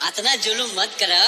इतना जुलूम मत करो।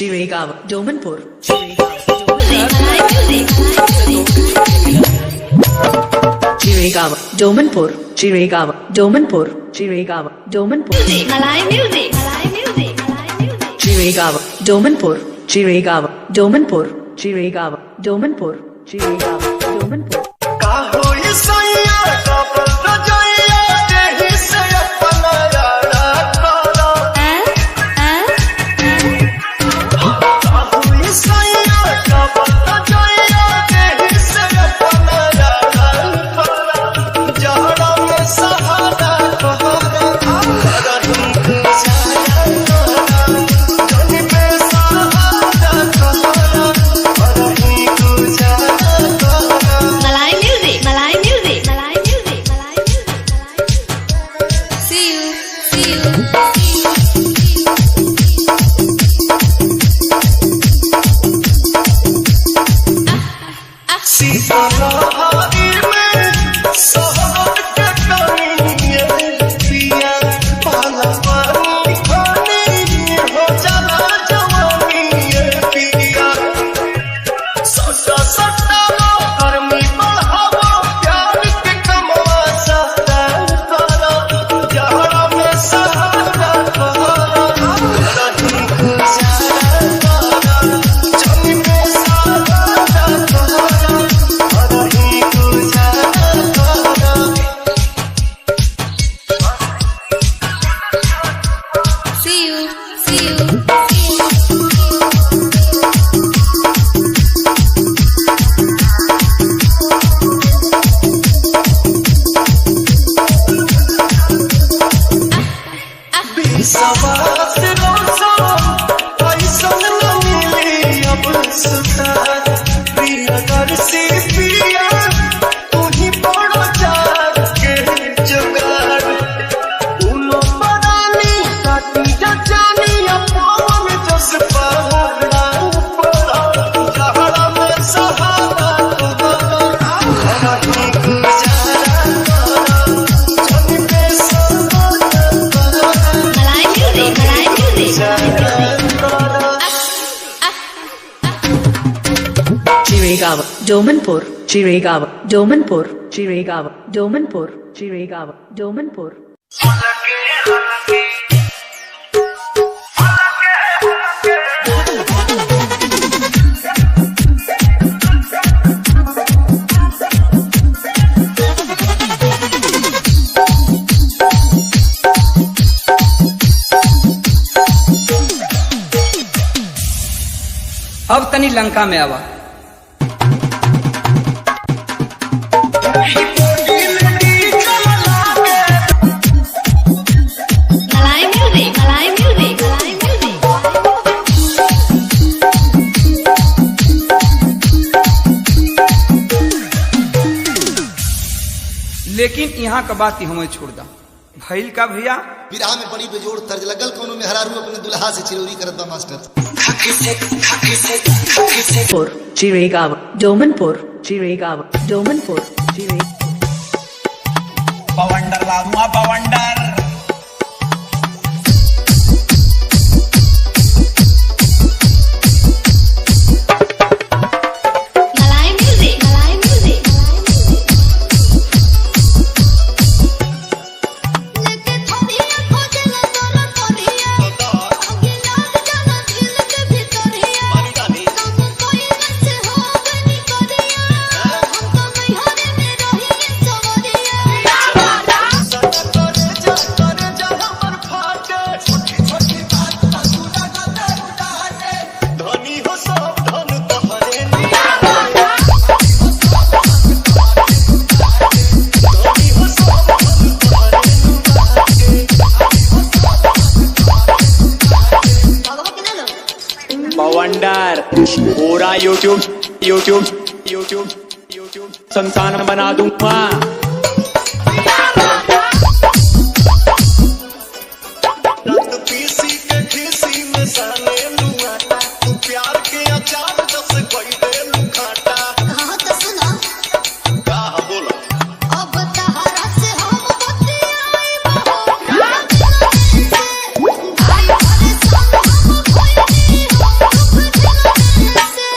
Chirigava, Domanpur. Chirigava, Domanpur. Chirigava, Domanpur. Chirigava, Domanpur. Malay music. Malay music. Malay music. Chirigava, Domanpur. Chirigava, Domanpur. Chirigava, Domanpur. Chirigava, Domanpur. Chiregaon, Domanpur, Chiregaon, Domanpur, Chiregaon, Domanpur, Chiregaon, Domanpur. अब तनी लंका में आवा। Malay music, Malay music, Malay music. लेकिन यहाँ का बात ही हमें छोड़ दा। भइल का भैया विराह में बड़ी बेजोड़ तर्ज लगल कोनो में हरारू अपने दुल्हा से चिरौरी करत बा master. Chiregaon, Domanpur, Chiregaon, Domanpur, Chiregaon. बवंडर लादूंगा बवंडर। Malay music, Malay music, Malay music. लेके थोड़िया खोजला तोरा तोरिया, आगे लाग जाना दिल के भीतरिया। काम कोई से हो गनी करिया, हम तो नहीं होने में रही सवरिया। बवंडर पूरा यूट्यूब संसान बना दूंगा। कहाँ तो सुना अब तहरा से हम बतियाई बहो भाई परेशान हम खोई हो दुख दिल से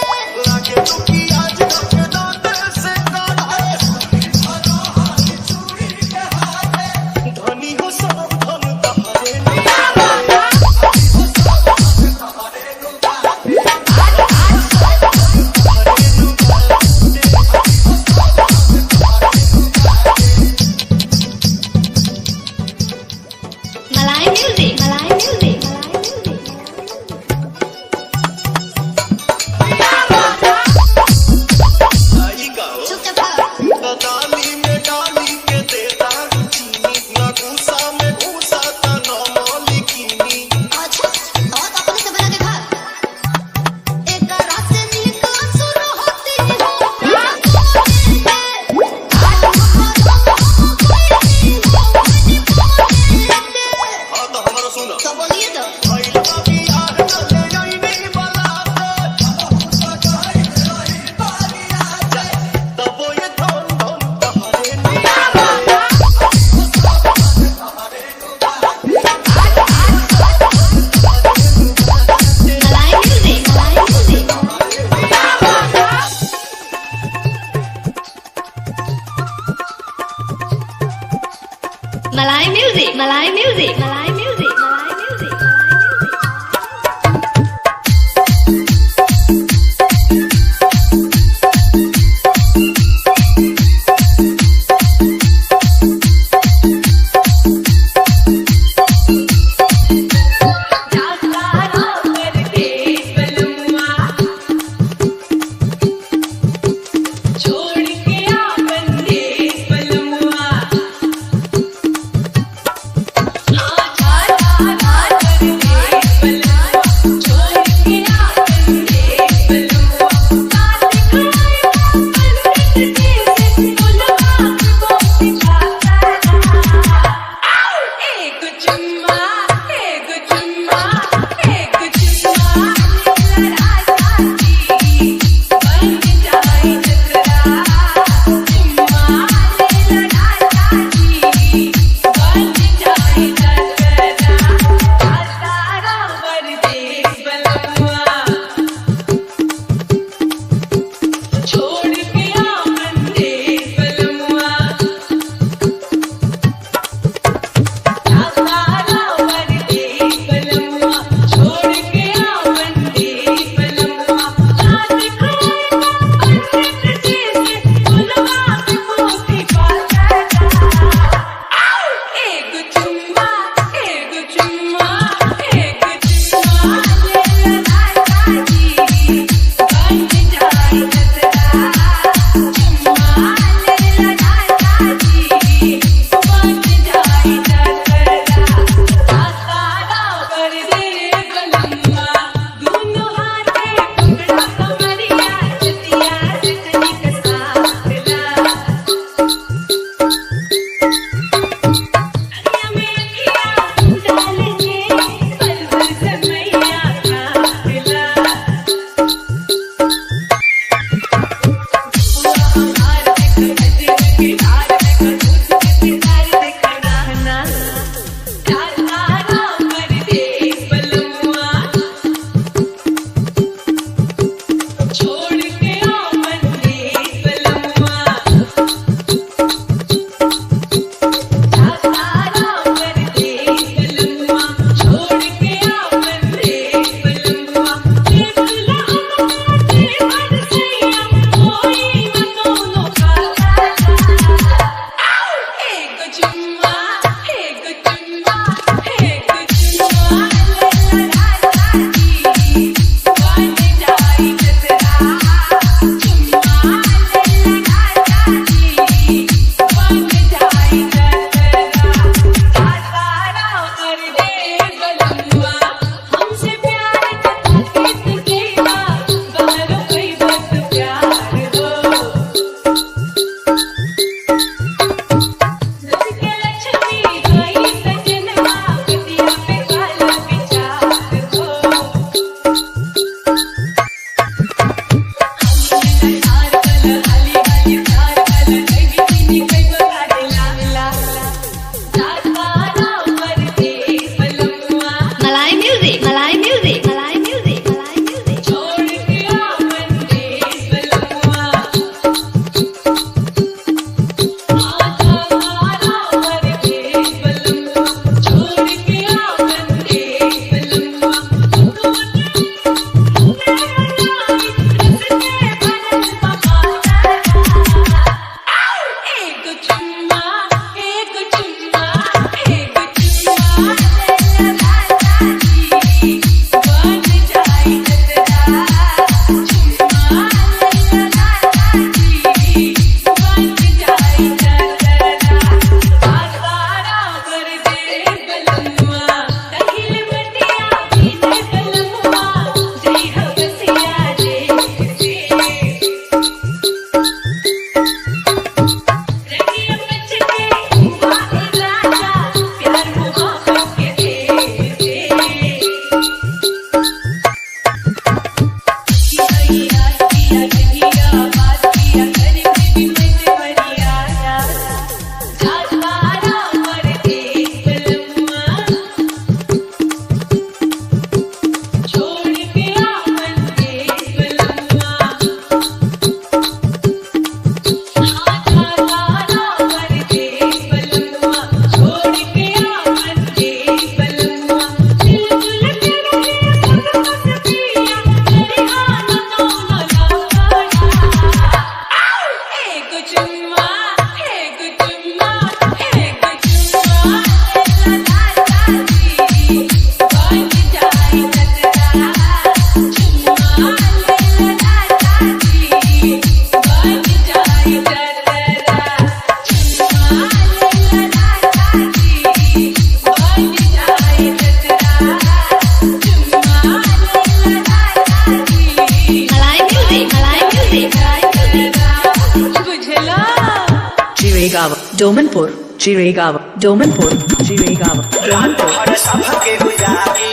Domanpur, Chiregaon, Domanpur, Chiregaon, Domanpur. हर सफर के गुजारी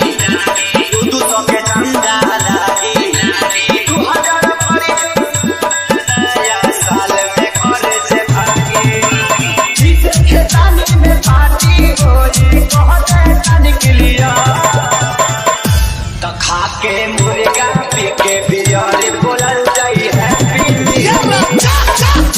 तू तो के चंदा लागी 2000 परी नया साल में करे जे भागी जीत खेतानी में पार्टी होई कहते तन के लिया तो खा के मुर्गा पी के बियर बोलल जाई happy new year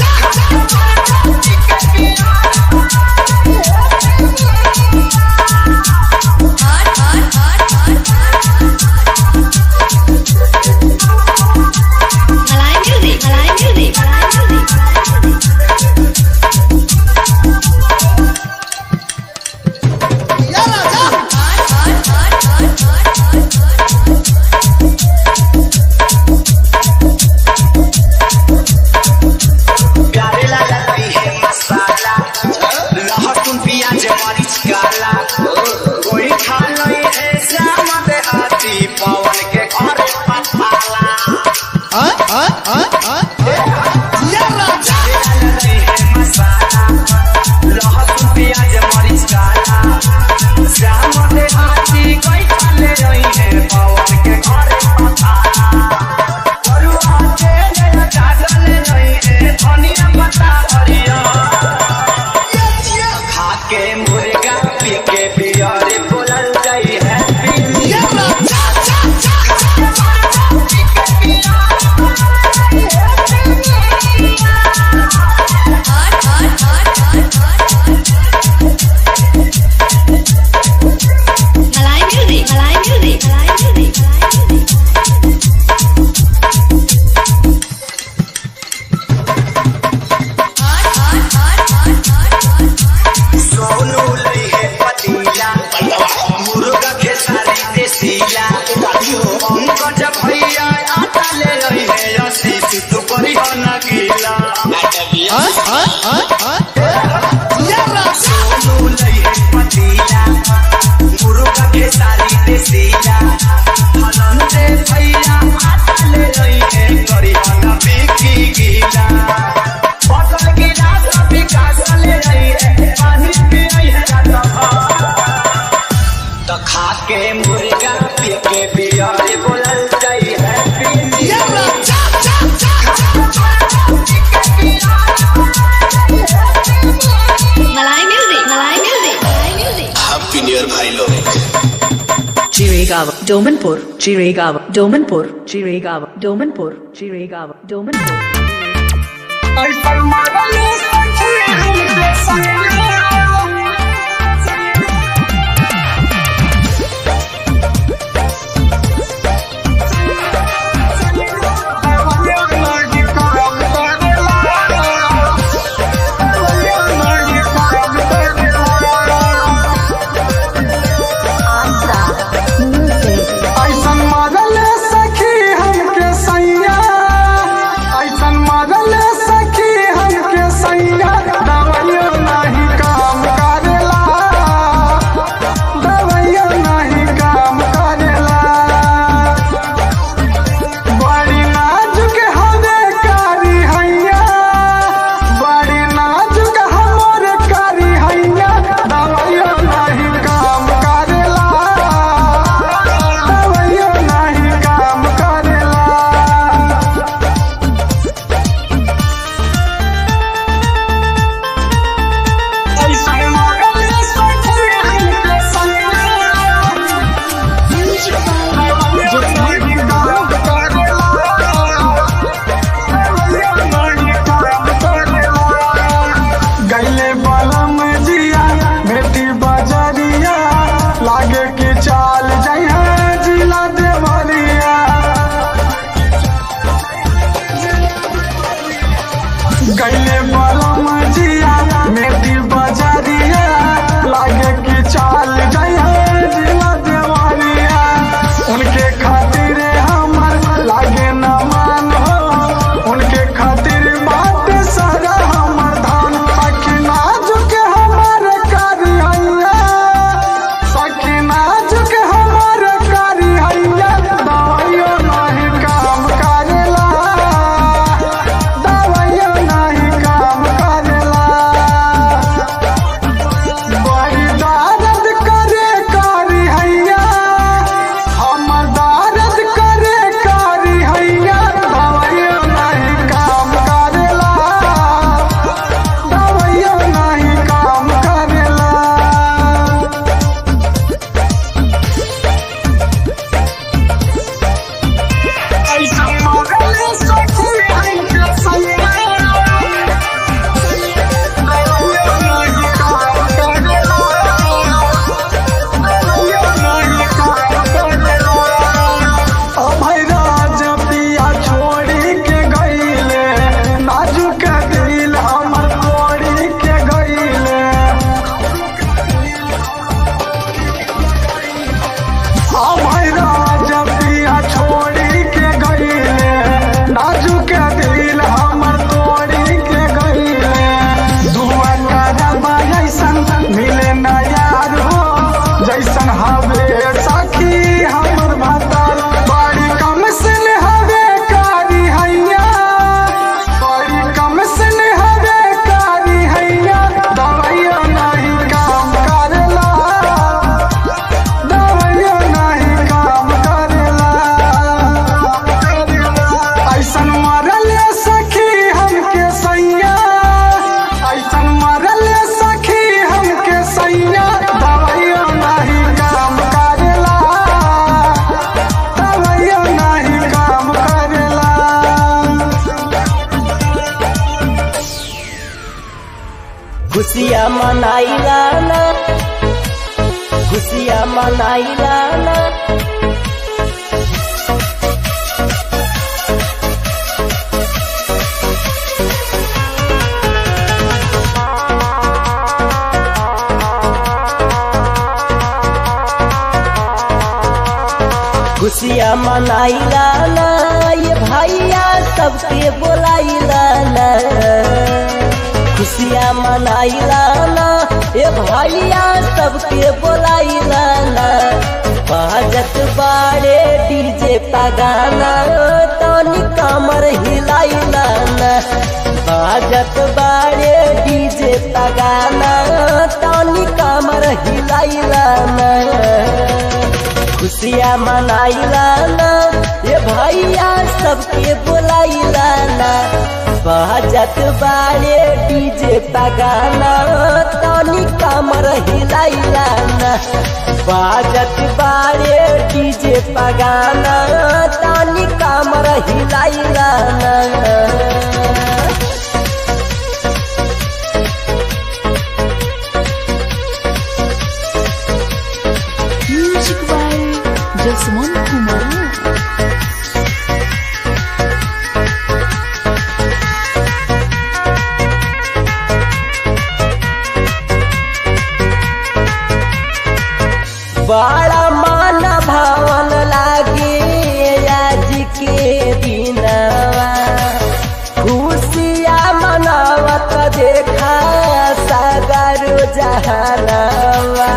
Chiregaon, Domanpur, Chiregaon, Domanpur, Chiregaon, Domanpur, Chiregaon, Domanpur. ऐसन मरल सखी हमके सैया दवाइयो नहीं का खुशियाँ मनाइला ना, खुशियाँ मनाइला ना। खुशियाँ मनाइला ना, ये भैया सबके बोलाइला ना। खुशियाँ मनाइला ना, ये भैया सबके बोलाइला ना। बाजत बाड़े डीजे पगाना, तनी कमर हिलाइला ना। बाजत बाड़े डीजे पगाना, तनी कमर हिलाइला ना। खुशियाँ मनाइला ना, ये भैया सबके बोलाइला ना। बाजत बाड़े डीजे पगाना, तनी कमर हिलाइला ना। बाजत बाड़े डीजे पगाना, तनी कमर हिलाइला ना। Music by Jasmine Kumar. बड़ा मान भावन लागे आज के दिनवा। खुशियाँ मनावत देखा सागर जहानवा,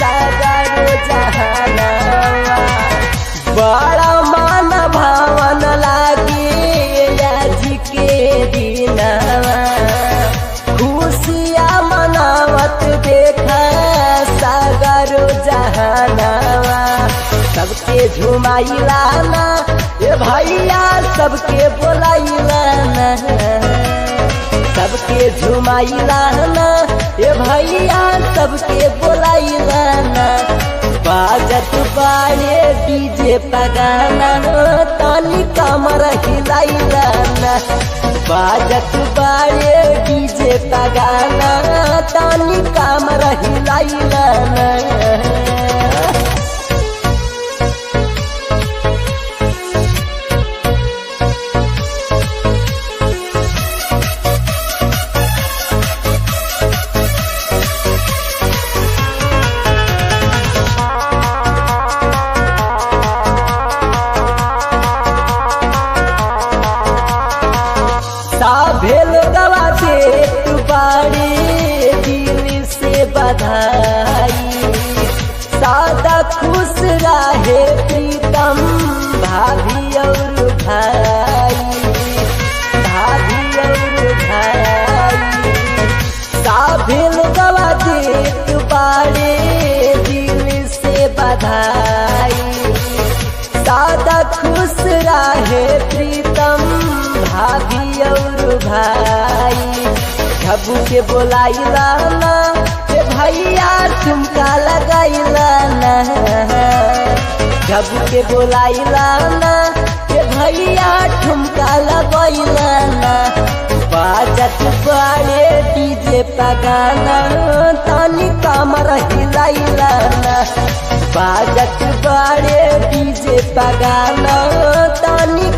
सागर जहानवा। बड़ा मान भावन लागे आज के दिनवा। खुशियाँ मनावत देखा सागर जहानवा। सबके झुमाइला ना, ये भैया सबके बोलाइला ना। सबके झुमाइला ना, ये भैया सबके बोलाइला ना। बाजत बाड़े डीजे पगाना, तनी कमर हिलाइला ना। बाजत बाड़े डीजे पगाना, तनी कमर हिलाइला ना। भेल गवा देत बाड़ी दिल से बधाई। सादा खुश रहे प्रीतम भाभी और भाई, भाभी और भाई। साभेल गवा देत बाड़ी दिल से बधाई। सादा खुश रहे प्रीतम भाभी और भाई। झब्बू के बोलाइला ना, ये भैया ठुमका लगाइला ना। झब्बू के बोलाइला ना, ये भैया ठुमका लगाइला ना। बाजत बाड़े डीजे पगाना, तनी कमर हिलाइला ना। बाजत बाड़े डीजे पगाना, तनी